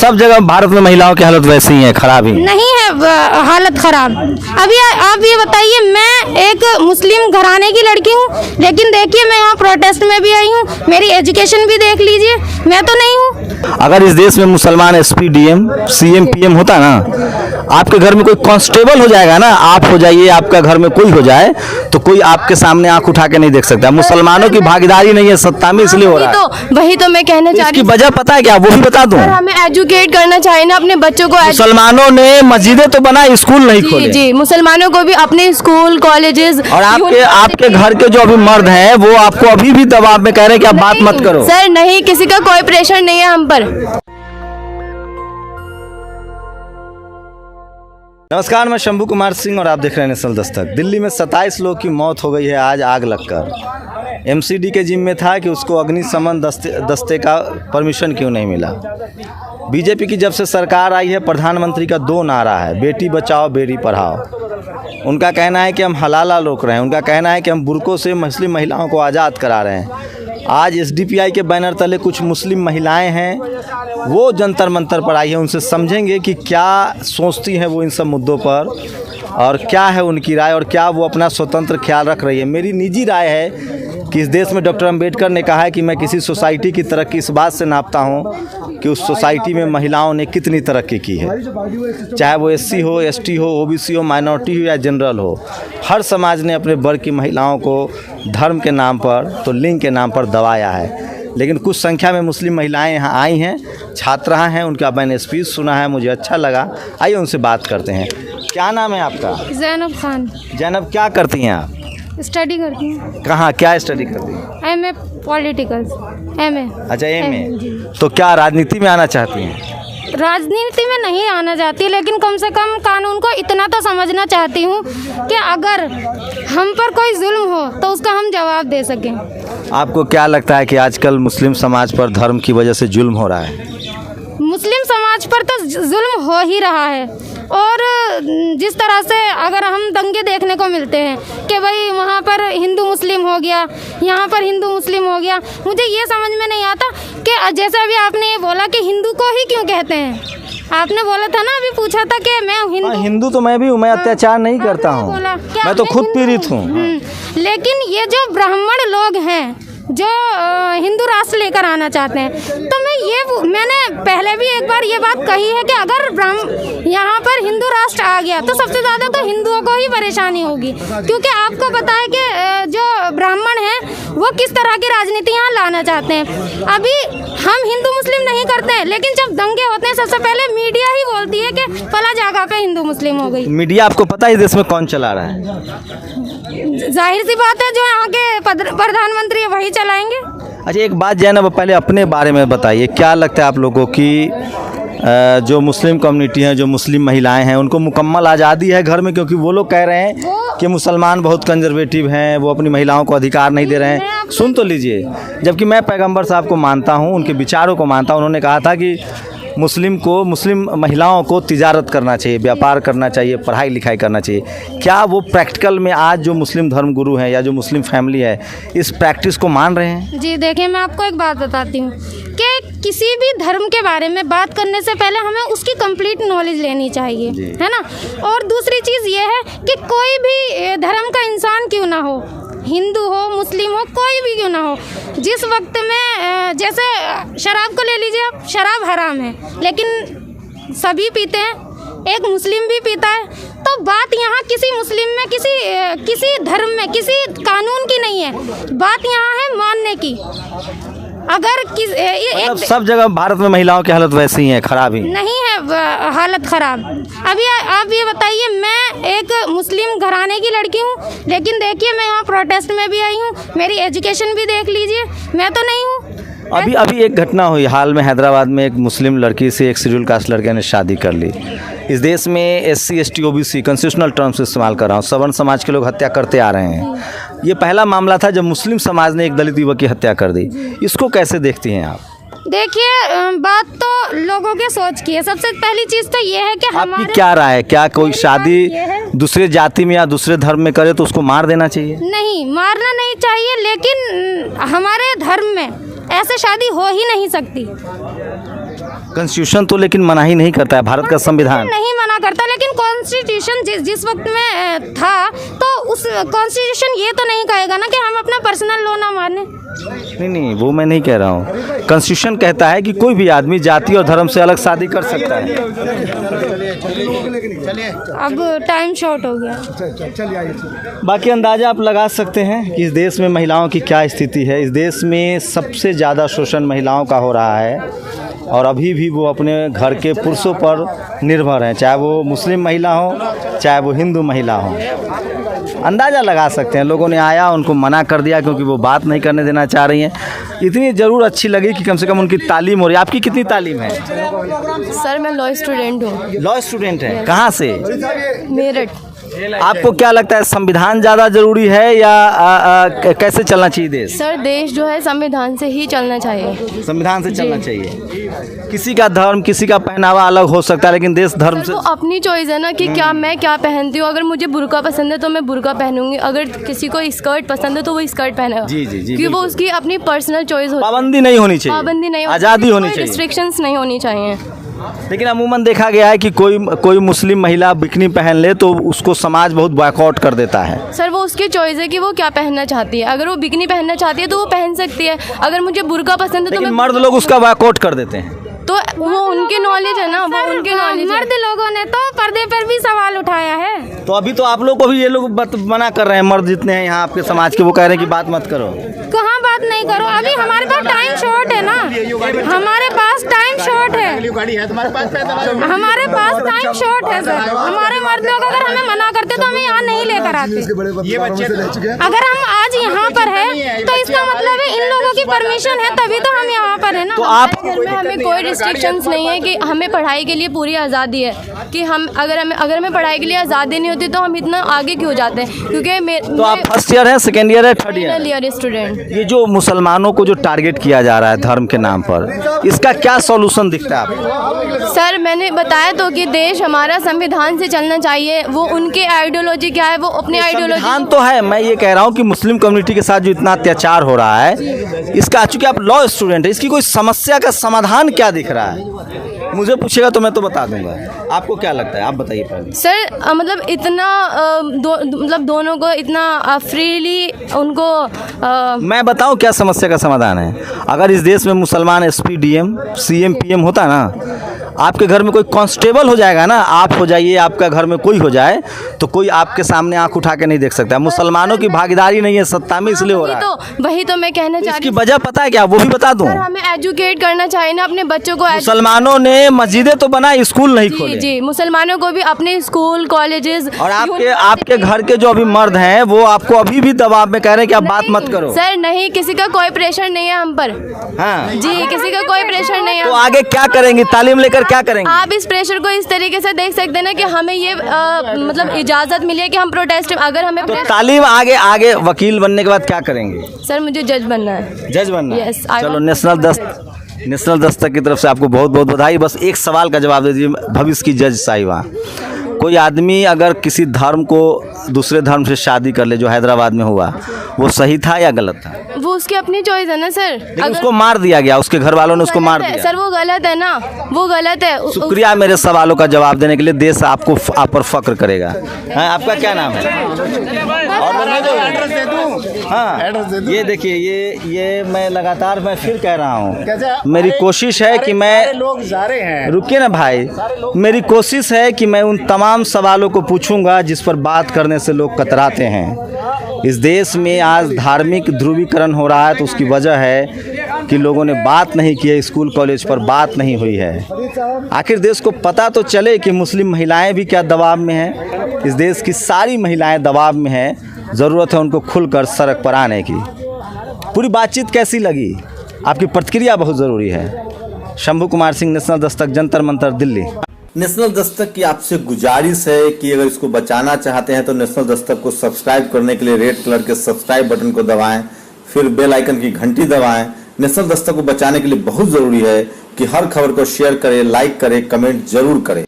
सब जगह भारत में महिलाओं की हालत वैसी ही है, खराब ही नहीं है हालत खराब। अभी आप ये बताइए, मैं एक मुस्लिम घराने की लड़की हूँ, लेकिन देखिए मैं यहाँ प्रोटेस्ट में भी आई हूँ, मेरी एजुकेशन भी देख लीजिए, मैं तो नहीं हूँ। अगर इस देश में मुसलमान एसपी डीएम सीएम पीएम होता ना, आपके घर में कोई कांस्टेबल हो जाएगा ना, आप हो जाइए, आपका घर में कोई हो जाए, तो कोई आपके सामने आंख उठा के नहीं देख सकता। मुसलमानों की भागीदारी नहीं है सत्ता में, इसलिए हो रहा है। वही तो मैं कहना चाह रही इसकी वजह पता है क्या, वो भी बता दूं। हमें एजुकेट करना चाहिए ना अपने बच्चों को। मुसलमानों ने मस्जिदें तो बनाई, स्कूल नहीं खोले। जी, मुसलमानों को भी अपने स्कूल कॉलेजेस। और आपके घर के जो अभी मर्द हैं वो आपको अभी भी दबाव में कह रहे हैं कि आप बात मत करो। सर नहीं, किसी का कोई प्रेशर नहीं है हम पर। नमस्कार, मैं शंभू कुमार सिंह और आप देख रहे हैं नेशनल दस्तक। दिल्ली में 27 लोग की मौत हो गई है आज आग लगकर। एमसीडी के जिम्मे था कि उसको अग्निशमन दस्ते का परमिशन क्यों नहीं मिला। बीजेपी की जब से सरकार आई है, प्रधानमंत्री का 2 नारा है, बेटी बचाओ बेटी पढ़ाओ। उनका कहना है कि हम हलाला रोक रहे हैं, उनका कहना है कि हम बुर्कों से मुस्लिम महिलाओं को आज़ाद करा रहे हैं। आज एसडीपीआई के बैनर तले कुछ मुस्लिम महिलाएं हैं, वो जंतर मंतर पर आई है। उनसे समझेंगे कि क्या सोचती हैं वो इन सब मुद्दों पर, और क्या है उनकी राय, और क्या वो अपना स्वतंत्र ख्याल रख रही है। मेरी निजी राय है कि इस देश में डॉक्टर अंबेडकर ने कहा है कि मैं किसी सोसाइटी की तरक्की इस बात से नापता हूँ कि उस सोसाइटी में महिलाओं ने कितनी तरक्की की है। चाहे वो एससी हो, एसटी हो, ओबीसी हो, माइनॉरिटी हो या जनरल हो, हर समाज ने अपने वर्ग की महिलाओं को धर्म के नाम पर तो लिंग के नाम पर दबाया है। लेकिन कुछ संख्या में मुस्लिम महिलाएं यहाँ आई हैं, छात्रा हैं, उनका मैंने स्पीच सुना है, मुझे अच्छा लगा। आइए उनसे बात करते हैं। क्या नाम है आपका? जैनब खान। जैनब, क्या करती हैं आप? स्टडी करती हूँ। कहाँ, क्या स्टडी करती हैं? MA political, MA. अच्छा, एमए। तो क्या राजनीति में आना चाहती हैं? राजनीति में नहीं आना चाहती, लेकिन कम से कम कानून को इतना तो समझना चाहती हूँ कि अगर हम पर कोई जुल्म हो तो उसका हम जवाब दे सकें। आपको क्या लगता है कि आजकल मुस्लिम समाज पर धर्म की वजह से जुल्म हो रहा है? मुस्लिम समाज पर तो जुल्म हो ही रहा है। और जिस तरह से अगर हम दंगे देखने को मिलते हैं कि भाई वहाँ पर हिंदू मुस्लिम हो गया, यहाँ पर हिंदू मुस्लिम हो गया, मुझे ये समझ में नहीं आता कि जैसे अभी आपने ये बोला कि हिंदू को ही क्यों कहते हैं। आपने बोला था ना, अभी पूछा था कि मैं हिंदू तो मैं भी हूँ, मैं अत्याचार नहीं करता हूँ, मैं तो खुद पीड़ित हूँ। लेकिन ये जो ब्राह्मण लोग हैं जो हिंदू राष्ट्र लेकर आना चाहते हैं, तो मैंने पहले भी एक बार ये बात कही है कि अगर यहाँ पर हिंदू राष्ट्र आ गया तो सबसे ज़्यादा तो हिंदुओं को ही परेशानी होगी, क्योंकि आपको पता है कि जो ब्राह्मण हैं वो किस तरह की राजनीति यहाँ लाना चाहते हैं। अभी हम हिंदू मुस्लिम नहीं करते हैं, लेकिन जब दंगे होते हैं सबसे पहले मीडिया ही बोलती है कि फला जगह पे हिंदू मुस्लिम हो गई। मीडिया आपको पता है इस देश में कौन चला रहा है? जाहिर सी बात है, जो यहाँ के प्रधानमंत्री वही चलाएंगे। अच्छा, एक बात जैनब, पहले अपने बारे में बताइए, क्या लगता है आप लोगों की जो मुस्लिम कम्युनिटी है, जो मुस्लिम महिलाएं हैं, उनको मुकम्मल आज़ादी है घर में? क्योंकि वो लोग कह रहे हैं कि मुसलमान बहुत कंजर्वेटिव हैं, वो अपनी महिलाओं को अधिकार नहीं दे रहे हैं। सुन तो लीजिए, जबकि मैं पैगंबर साहब को मानता हूँ, उनके विचारों को मानता हूँ। उन्होंने कहा था कि मुस्लिम महिलाओं को तिजारत करना चाहिए, व्यापार करना चाहिए, पढ़ाई लिखाई करना चाहिए। क्या वो प्रैक्टिकल में आज जो मुस्लिम धर्मगुरु हैं या जो मुस्लिम फैमिली है इस प्रैक्टिस को मान रहे हैं? जी देखिए, मैं आपको एक बात बताती हूँ कि किसी भी धर्म के बारे में बात करने से पहले हमें उसकी कंप्लीट नॉलेज लेनी चाहिए, है ना। और दूसरी चीज़ ये है कि कोई भी धर्म का इंसान क्यों ना हो, हिंदू हो, मुस्लिम हो, कोई भी क्यों ना हो, जिस वक्त में जैसे शराब को ले लीजिए, शराब हराम है लेकिन सभी पीते हैं, एक मुस्लिम भी पीता है। तो बात यहाँ किसी मुस्लिम में, किसी धर्म में, किसी कानून की नहीं है, बात यहाँ है मानने की। अगर मतलब सब जगह भारत में महिलाओं की हालत वैसी ही है, खराब ही नहीं है हालत खराब। अभी आप ये बताइए, मैं एक मुस्लिम घराने की लड़की हूँ, लेकिन देखिए मैं यहाँ प्रोटेस्ट में भी आई हूँ, मेरी एजुकेशन भी देख लीजिए, मैं तो नहीं हूँ। अभी एक घटना हुई हाल में हैदराबाद में, एक मुस्लिम लड़की से एक शेड्यूल कास्ट लड़के ने शादी कर ली। इस देश में SC, ST, OBC constitutional terms इस्तेमाल कर रहा हूँ, सवर्ण समाज के लोग हत्या करते आ रहे हैं। ये पहला मामला था जब मुस्लिम समाज ने एक दलित युवक की हत्या कर दी। इसको कैसे देखती हैं आप? देखिए, बात तो लोगों के सोच की है। सबसे पहली चीज़ तो ये है कि आपकी क्या राय है, क्या कोई शादी दूसरे जाति में या दूसरे धर्म में करे तो उसको मार देना चाहिए? नहीं, मारना नहीं चाहिए, लेकिन हमारे धर्म में ऐसे शादी हो ही नहीं सकती। कॉन्स्टिट्यूशन तो लेकिन मना ही नहीं करता है, भारत का संविधान नहीं मना करता, लेकिन कॉन्स्टिट्यूशन जिस वक्त में था तो उस कॉन्स्टिट्यूशन ये तो नहीं कहेगा ना कि हम अपना पर्सनल लॉ ना माने। नहीं, वो मैं नहीं कह रहा हूँ। कॉन्स्टिट्यूशन कहता है कि कोई भी आदमी जाति और धर्म से अलग शादी कर सकता है। अब टाइम शॉर्ट हो गया। बाकी अंदाज़ा आप लगा सकते हैं कि इस देश में महिलाओं की क्या स्थिति है। इस देश में सबसे ज़्यादा शोषण महिलाओं का हो रहा है और अभी भी वो अपने घर के पुरुषों पर निर्भर हैं, चाहे वो मुस्लिम महिला हो चाहे वो हिंदू महिला हो। अंदाज़ा लगा सकते हैं, लोगों ने आया उनको मना कर दिया क्योंकि वो बात नहीं करने देना चाह रही हैं। इतनी ज़रूर अच्छी लगी कि कम से कम उनकी तालीम हो रही है। आपकी कितनी तालीम है? सर मैं लॉ स्टूडेंट हूँ। लॉ स्टूडेंट है, कहाँ से? मेरठ। आपको क्या लगता है, संविधान ज़्यादा जरूरी है या कैसे चलना चाहिए देश? सर देश जो है संविधान से ही चलना चाहिए। संविधान से चलना चाहिए। किसी का धर्म किसी का पहनावा अलग हो सकता है, लेकिन देश धर्म से तो अपनी चॉइस है ना कि क्या मैं क्या पहनती हूँ। अगर मुझे बुर्का पसंद है तो मैं बुर्का पहनूंगी, अगर किसी को स्कर्ट पसंद है तो वो स्कर्ट पहनेगा। जी, क्योंकि वो उसकी अपनी पर्सनल चॉइस होती है। पाबंदी नहीं होनी चाहिए, पाबंदी नहीं, आज़ादी होनी चाहिए, रिस्ट्रिक्शंस नहीं होनी चाहिए। लेकिन अमूमन देखा गया है कि कोई मुस्लिम महिला बिकनी पहन ले तो उसको समाज बहुत बॉयकॉट कर देता है। सर वो उसकी चॉइस है कि वो क्या पहनना चाहती है। अगर वो बिकनी पहनना चाहती है तो वो पहन सकती है। अगर मुझे बुर्का पसंद है तो मैं मर्द लोग उसका बॉयकॉट कर देते हैं। तो वो उनकी नॉलेज है ना, वो उनकी नॉलेज। मर्द लोगों ने तो पर्दे पर भी सवाल उठाया है। तो अभी तो आप लोग को भी ये लोग मना कर रहे हैं, मर्द जितने हैं यहाँ आपके समाज के, वो कह रहे हैं कि बात मत करो। कहाँ बात नहीं करो, अभी हमारे पास टाइम शॉर्ट है ना, हमारे पास टाइम शॉर्ट है, हमारे पास टाइम शॉर्ट है सर। हमारे मर्द लोग अगर हमें मना करते तो हमें यहाँ नहीं लेकर आते। अगर हम आज यहाँ पर है तो इसका मतलब है इन लोगों की परमिशन है, तभी तो हम यहाँ पर है ना। तो आप घर में हमें कोई रिस्ट्रिक्शंस नहीं है कि हमें पढ़ाई के लिए पूरी आज़ादी है कि हम अगर हमें पढ़ाई के लिए आज़ादी नहीं होती तो हम इतना आगे क्यों जाते हैं। क्योंकि तो आप फर्स्ट ईयर है, सेकेंड ईयर है, थर्ड ईयर स्टूडेंट। ये जो मुसलमानों को जो टारगेट किया जा रहा है धर्म के नाम पर, इसका क्या सॉल्यूशन दिखता है आपको? सर मैंने बताया तो कि देश हमारा संविधान से चलना चाहिए। वो उनके आइडियोलॉजी क्या है, वो अपने आइडियोलॉजी संविधान तो है। मैं ये कह रहा हूँ कि मुस्लिम कम्युनिटी के साथ जो इतना अत्याचार हो रहा है, इसका चूंकि आप लॉ स्टूडेंट है, इसकी कोई समस्या का समाधान क्या दिख रहा है? मुझे पूछेगा तो मैं तो बता दूंगा। आपको क्या लगता है, आप बताइए पहले। सर मतलब इतना मतलब दोनों को इतना फ्रीली उनको मैं बताऊं क्या समस्या का समाधान है। अगर इस देश में मुसलमान एसपी डीएम सीएम पीएम होता ना, आपके घर में कोई कांस्टेबल हो जाएगा ना, आप हो जाइए, आपका घर में कोई हो जाए तो कोई आपके सामने आंख उठा के नहीं देख सकता। मुसलमानों की भागीदारी नहीं है सत्ता में, इसलिए हो रहा है। वही तो मैं कहना चाह रही हूं। इसकी वजह पता है क्या, वो भी बता दूं। हमें एजुकेट करना चाहिए ना अपने बच्चों को। मुसलमानों ने मस्जिदें तो बनाई, स्कूल नहीं खोले। जी, मुसलमानों को भी अपने स्कूल कॉलेजेस। और आपके घर के जो अभी मर्द हैं वो आपको अभी भी दबाव में कह रहे हैं कि आप बात मत करो। सर नहीं, किसी का कोई प्रेशर नहीं है हम पर। हाँ जी, किसी का कोई प्रेशर नहीं है। तो आगे क्या करेंगी, तालीम लेकर क्या करेंगे? आप इस प्रेशर को इस तरीके से देख सकते हैं ना कि हमें ये मतलब इजाजत मिली है कि हम प्रोटेस्ट, अगर हमें तो तालीम आगे वकील बनने के बाद क्या करेंगे? सर मुझे जज बनना है। जज बनना है? Yes, चलो नेशनल दस्तक की तरफ से आपको बहुत बहुत बधाई। बस एक सवाल का जवाब दे दीजिए भविष्य की जज साहिबा। कोई आदमी अगर किसी धर्म को दूसरे धर्म से शादी कर ले, जो हैदराबाद में हुआ, वो सही था या गलत था? वो उसकी अपनी चॉइस है ना सर। लेकिन उसको मार दिया गया, उसके घर वालों ने उसको मार दिया। सर वो गलत है ना, वो गलत है। शुक्रिया मेरे सवालों का जवाब देने के लिए। देश आपको आप पर फक्र करेगा। हाँ, आपका क्या नाम है? हाँ, ये देखिए, ये मैं लगातार मैं फिर कह रहा हूँ, मेरी कोशिश है कि मैं लोग जा रहे हैं। रुकिए ना भाई, मेरी कोशिश है कि मैं उन तमाम सवालों को पूछूंगा जिस पर बात करने से लोग कतराते हैं। इस देश में आज धार्मिक ध्रुवीकरण हो रहा है तो उसकी वजह है कि लोगों ने बात नहीं की है, स्कूल कॉलेज पर बात नहीं हुई है। आखिर देश को पता तो चले कि मुस्लिम महिलाएं भी क्या दबाव में हैं। इस देश की सारी महिलाएं दबाव में हैं। ज़रूरत है उनको खुलकर सड़क पर आने की। पूरी बातचीत कैसी लगी, आपकी प्रतिक्रिया बहुत ज़रूरी है। शंभू कुमार सिंह, नेशनल दस्तक, जंतर मंतर, दिल्ली। नेशनल दस्तक की आपसे गुजारिश है कि अगर इसको बचाना चाहते हैं तो नेशनल दस्तक को सब्सक्राइब करने के लिए रेड कलर के सब्सक्राइब बटन को दबाएं, फिर बेल आइकन की घंटी दबाएं। नेशनल दस्तक को बचाने के लिए बहुत ज़रूरी है कि हर खबर को शेयर करें, लाइक करें, कमेंट जरूर करें।